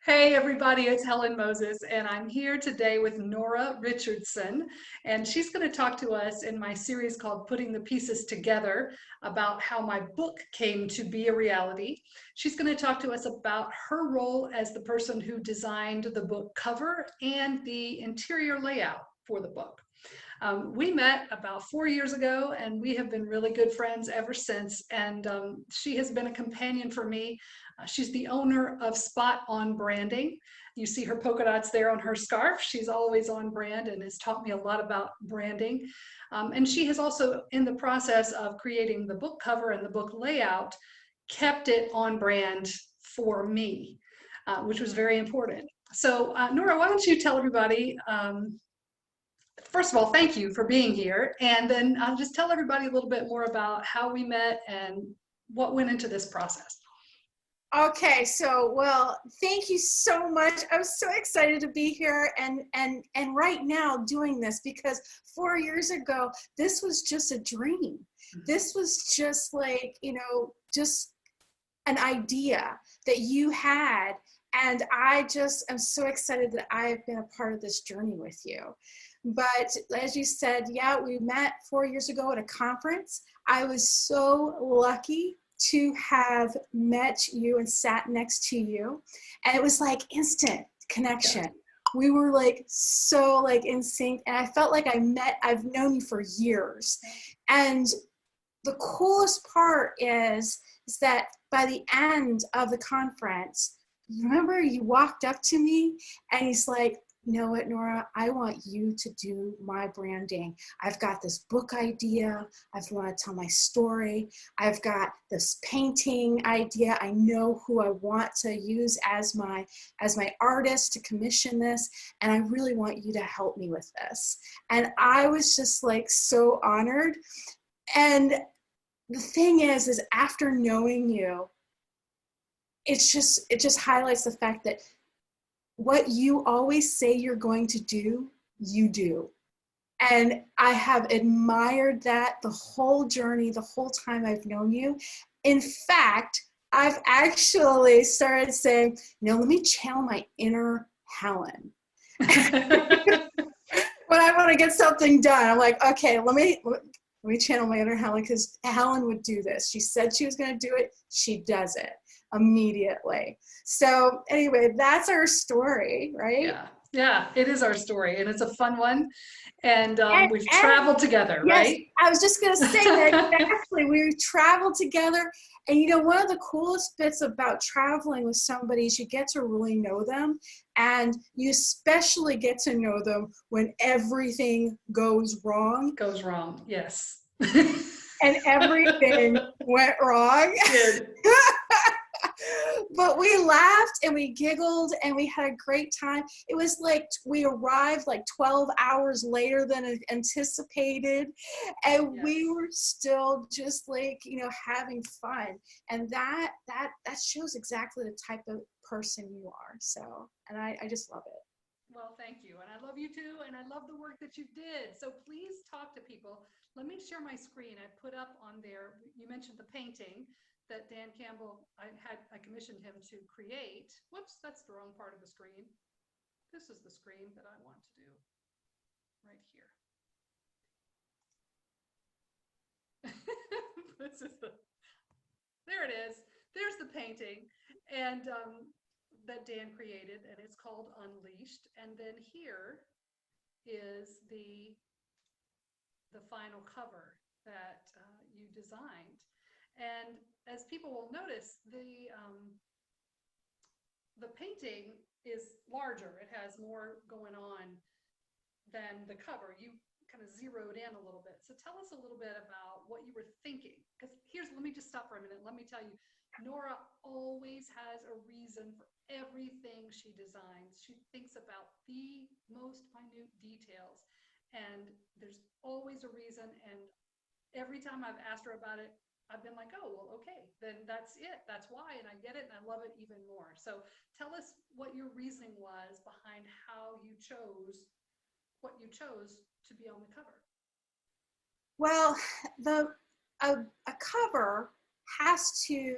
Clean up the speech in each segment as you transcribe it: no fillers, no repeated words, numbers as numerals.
Hey everybody, it's Helen Moses, and I'm here today with Nora Richardson, and she's going to talk to us in my series called Putting the Pieces Together about how my book came to be a reality. She's going to talk to us about her role as the person who designed the book cover and the interior layout for the book. We met about 4 years ago, and we have been really good friends ever since. And she has been a companion for me. She's the owner of Spot On Branding. You see her polka dots there on her scarf. She's always on brand and has taught me a lot about branding. And she has also, in the process of creating the book cover and the book layout, kept it on brand for me, which was very important. So, Nora, why don't you tell everybody? First of all, thank you for being here. And then I'll just tell everybody a little bit more about how we met and what went into this process. Okay, so well, thank you so much. I'm so excited to be here and right now doing this because 4 years ago, this was just a dream. This was just like, just an idea that you had. And I just am so excited that I have been a part of this journey with you. But as you said, yeah, we met 4 years ago at a conference. I was so lucky to have met you and sat next to you. And it was like instant connection. Yeah. We were like so like in sync. And I felt like I've known you for years. And the coolest part is that by the end of the conference, remember you walked up to me and he's like, you know what, Nora, I want you to do my branding. I've got this book idea. I want to tell my story. I've got this painting idea. I know who I want to use as my artist to commission this. And I really want you to help me with this. And I was just like so honored. And the thing is after knowing you, it just highlights the fact that what you always say you're going to do, you do. And I have admired that the whole journey, the whole time I've known you. In fact, I've actually started saying, let me channel my inner Helen. When I want to get something done, I'm like, okay, let me channel my inner Helen because Helen would do this. She said she was going to do it. She does it immediately. So anyway, that's our story, right? Yeah, it is our story, and it's a fun one. And we've traveled together, yes, right? I was just going to say that exactly. We traveled together. And one of the coolest bits about traveling with somebody is you get to really know them. And you especially get to know them when everything goes wrong. Goes wrong, yes. And everything went wrong. But we laughed and we giggled and we had a great time. It was like we arrived like 12 hours later than anticipated. And yes, we were still just like, having fun. And that shows exactly the type of person you are. So, and I just love it. Well, thank you. And I love you too. And I love the work that you did. So please talk to people. Let me share my screen. I put up on there, you mentioned the painting that Dan Campbell, I commissioned him to create. Whoops, that's the wrong part of the screen. This is the screen that I want to do right here. There it is. There's the painting. And that Dan created, and it's called Unleashed. And then here is the final cover that you designed. And as people will notice, the painting is larger. It has more going on than the cover. You kind of zeroed in a little bit. So tell us a little bit about what you were thinking. Because let me just stop for a minute. Let me tell you, Nora always has a reason for everything she designs. She thinks about the most minute details. And there's always a reason. And every time I've asked her about it, I've been like, oh, well, okay, then that's it. That's why. And I get it. And I love it even more. So tell us what your reasoning was behind how you chose what you chose to be on the cover. Well, a cover has to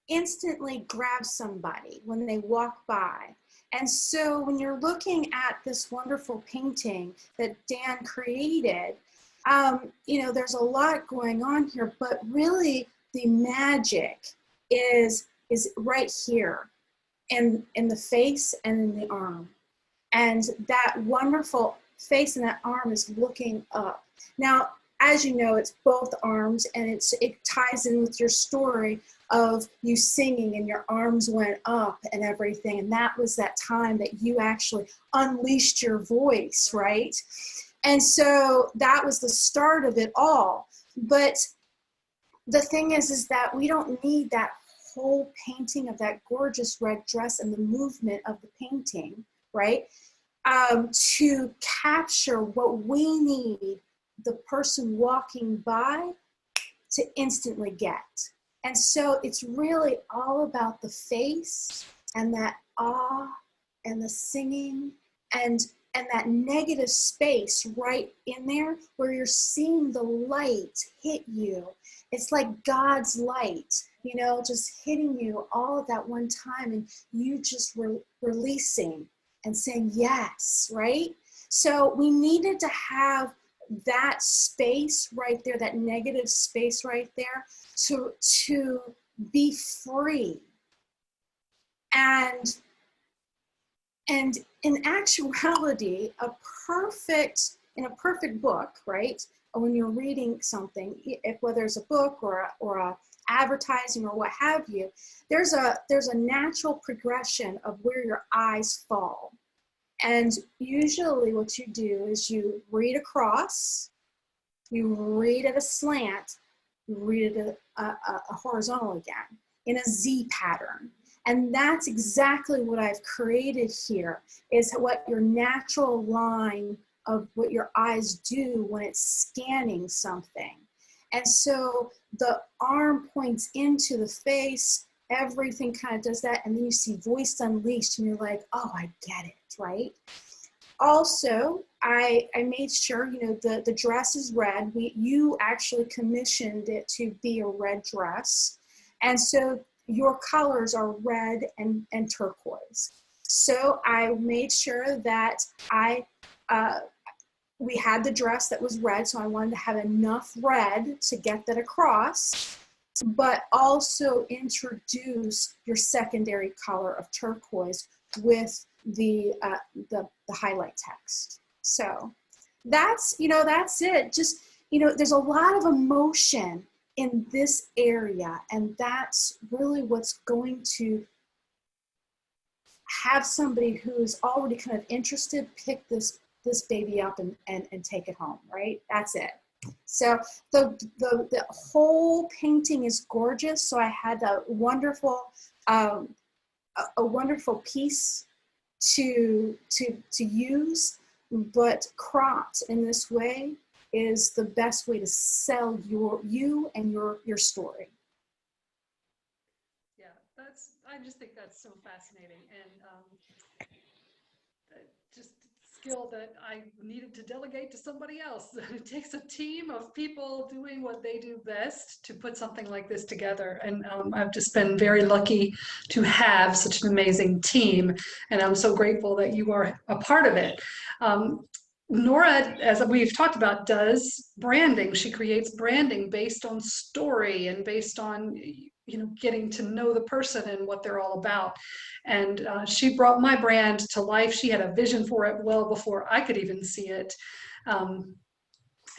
instantly grab somebody when they walk by. And so when you're looking at this wonderful painting that Dan created, there's a lot going on here, but really the magic is right here in the face and in the arm. And that wonderful face and that arm is looking up. Now, as you know, it's both arms, and it ties in with your story of you singing and your arms went up and everything. And that was that time that you actually unleashed your voice, right? And so that was the start of it all. But the thing is that we don't need that whole painting of that gorgeous red dress and the movement of the painting, right? To capture what we need the person walking by to instantly get. And so it's really all about the face and that awe and the singing and that negative space right in there where you're seeing the light hit you. It's like God's light, just hitting you all at that one time, and you just releasing and saying yes, right? So we needed to have that space right there, that negative space right there, to be free. And in actuality, in a perfect book, right? When you're reading something, whether it's a book or a advertising or what have you, there's a natural progression of where your eyes fall. And usually what you do is you read across, you read at a slant, you read it a horizontal again in a Z pattern. And that's exactly what I've created here, is what your natural line of what your eyes do when it's scanning something. And so the arm points into the face, everything kind of does that, and then you see voice unleashed, and you're like, oh, I get it, right? Also, I made sure, the dress is red. You actually commissioned it to be a red dress. And so your colors are red and turquoise. So I made sure that we had the dress that was red, so I wanted to have enough red to get that across, but also introduce your secondary color of turquoise with the highlight text. So that's it. Just, there's a lot of emotion in this area, and that's really what's going to have somebody who's already kind of interested pick this baby up and take it home, right? That's it. So the whole painting is gorgeous. So I had a wonderful piece to use, but cropped in this way is the best way to sell you and your story. Yeah, I just think that's so fascinating, and just skill that I needed to delegate to somebody else. It takes a team of people doing what they do best to put something like this together. And I've just been very lucky to have such an amazing team. And I'm so grateful that you are a part of it. Nora, as we've talked about, does branding. She creates branding based on story and based on getting to know the person and what they're all about. And she brought my brand to life. She had a vision for it well before I could even see it. And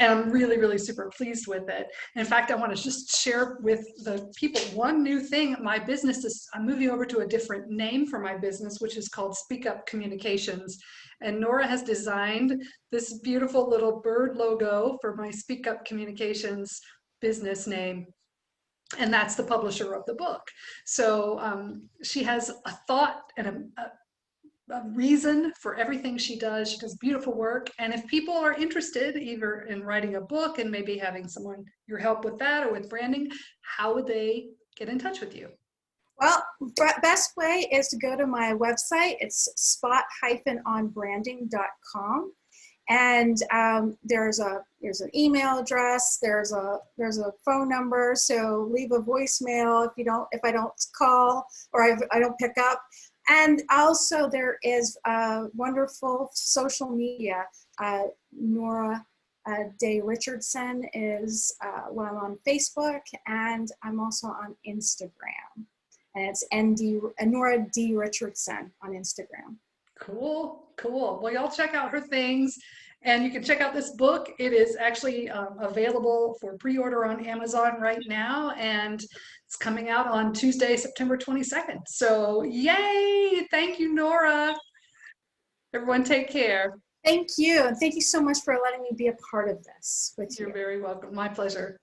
I'm really, really super pleased with it. In fact, I want to just share with the people one new thing. My business I'm moving over to a different name for my business, which is called Speak Up Communications. And Nora has designed this beautiful little bird logo for my Speak Up Communications business name. And that's the publisher of the book. So she has a thought and a reason for everything she does. She does beautiful work. And if people are interested either in writing a book and maybe having your help with that or with branding, how would they get in touch with you? Well, best way is to go to my website. It's spot-onbranding.com. And there's an email address, there's a phone number, so leave a voicemail if I don't call or I don't pick up. And also there is wonderful social media. Nora Day Richardson is well, I'm on Facebook, and I'm also on Instagram. And it's Nora D Richardson on Instagram. Cool, cool. Well, y'all check out her things, and you can check out this book. It is actually available for pre-order on Amazon right now, and it's coming out on Tuesday, September 22nd. So yay! Thank you, Nora. Everyone take care. Thank you. And thank you so much for letting me be a part of this with you. You're very welcome. My pleasure.